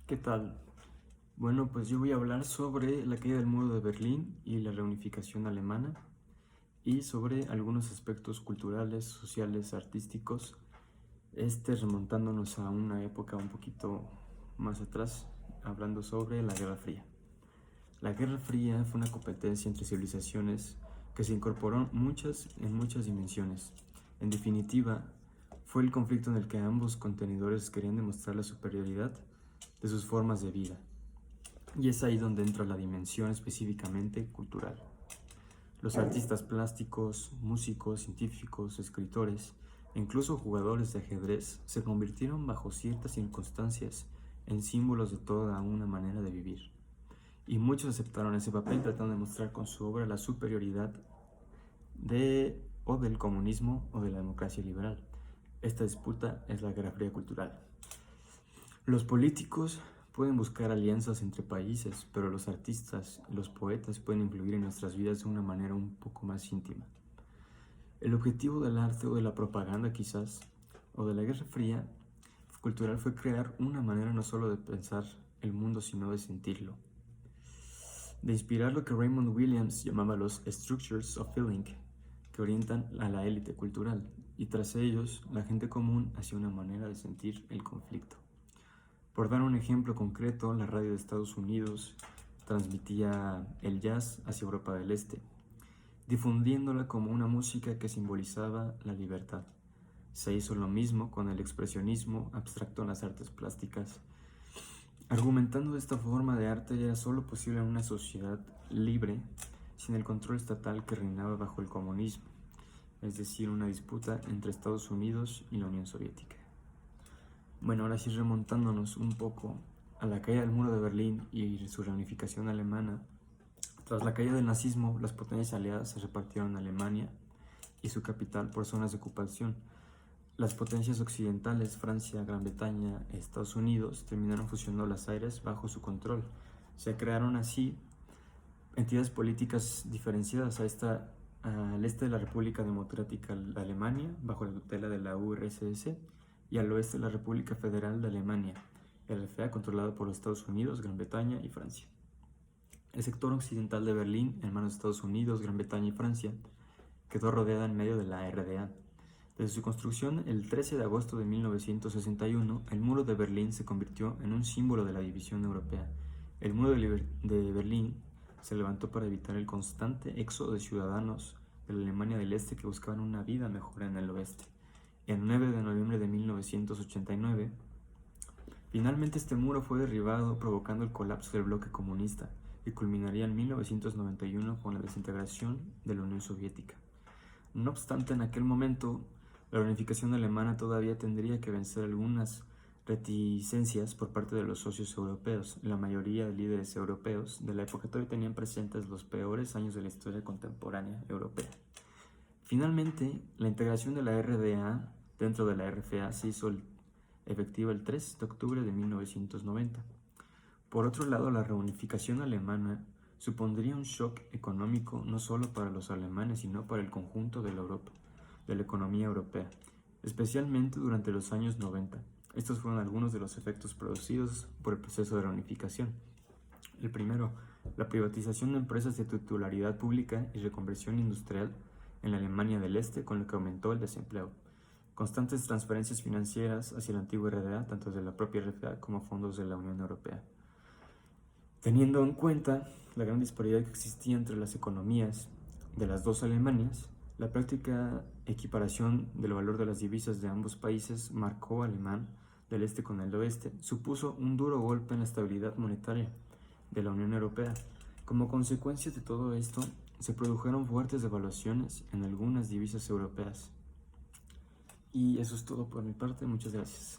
¿Qué tal? Bueno, pues yo voy a hablar sobre la caída del muro de Berlín y la reunificación alemana y sobre algunos aspectos culturales, sociales, artísticos, remontándonos a una época un poquito más atrás, hablando sobre la Guerra Fría. La Guerra Fría fue una competencia entre civilizaciones que se incorporó en muchas dimensiones. En definitiva, fue el conflicto en el que ambos contenedores querían demostrar la superioridad de sus formas de vida. Y es ahí donde entra la dimensión específicamente cultural. Los artistas plásticos, músicos, científicos, escritores e incluso jugadores de ajedrez se convirtieron bajo ciertas circunstancias en símbolos de toda una manera de vivir. Y muchos aceptaron ese papel tratando de mostrar con su obra la superioridad del comunismo o de la democracia liberal. Esta disputa es la Guerra Fría cultural. Los políticos pueden buscar alianzas entre países, pero los artistas y los poetas pueden influir en nuestras vidas de una manera un poco más íntima. El objetivo del arte o de la propaganda quizás, o de la Guerra Fría cultural fue crear una manera no solo de pensar el mundo, sino de sentirlo. De inspirar lo que Raymond Williams llamaba los structures of feeling, que orientan a la élite cultural, y tras ellos la gente común hacia una manera de sentir el conflicto. Por dar un ejemplo concreto, la radio de Estados Unidos transmitía el jazz hacia Europa del Este, difundiéndola como una música que simbolizaba la libertad. Se hizo lo mismo con el expresionismo abstracto en las artes plásticas, argumentando de esta forma de arte era solo posible en una sociedad libre, sin el control estatal que reinaba bajo el comunismo, es decir, una disputa entre Estados Unidos y la Unión Soviética. Bueno, ahora sí, remontándonos un poco a la caída del muro de Berlín y su reunificación alemana. Tras la caída del nazismo, las potencias aliadas se repartieron Alemania y su capital por zonas de ocupación. Las potencias occidentales, Francia, Gran Bretaña y Estados Unidos, terminaron fusionando las áreas bajo su control. Se crearon así entidades políticas diferenciadas al este de la República Democrática de Alemania, bajo la tutela de la URSS, y al oeste de la República Federal de Alemania, RFA, controlado por los Estados Unidos, Gran Bretaña y Francia. El sector occidental de Berlín, en manos de Estados Unidos, Gran Bretaña y Francia, quedó rodeada en medio de la RDA. Desde su construcción, el 13 de agosto de 1961, el muro de Berlín se convirtió en un símbolo de la división europea. El muro de Berlín se levantó para evitar el constante éxodo de ciudadanos de la Alemania del Este que buscaban una vida mejor en el oeste. El 9 de noviembre de 1989, finalmente este muro fue derribado, provocando el colapso del bloque comunista, y culminaría en 1991 con la desintegración de la Unión Soviética. No obstante, en aquel momento, la reunificación alemana todavía tendría que vencer algunas reticencias por parte de los socios europeos. La mayoría de líderes europeos de la época todavía tenían presentes los peores años de la historia contemporánea europea. Finalmente, la integración de la RDA dentro de la RFA se hizo efectiva el 3 de octubre de 1990. Por otro lado, la reunificación alemana supondría un shock económico no solo para los alemanes, sino para el conjunto de la economía europea, especialmente durante los años 90. Estos fueron algunos de los efectos producidos por el proceso de reunificación. El primero, la privatización de empresas de titularidad pública y reconversión industrial en la Alemania del Este, con lo que aumentó el desempleo. Constantes transferencias financieras hacia la antigua RDA, tanto de la propia RDA como fondos de la Unión Europea. Teniendo en cuenta la gran disparidad que existía entre las economías de las dos Alemanias, la práctica equiparación del valor de las divisas de ambos países marcó alemán del este con el oeste, supuso un duro golpe en la estabilidad monetaria de la Unión Europea. Como consecuencia de todo esto, se produjeron fuertes devaluaciones en algunas divisas europeas. Y eso es todo por mi parte, muchas gracias.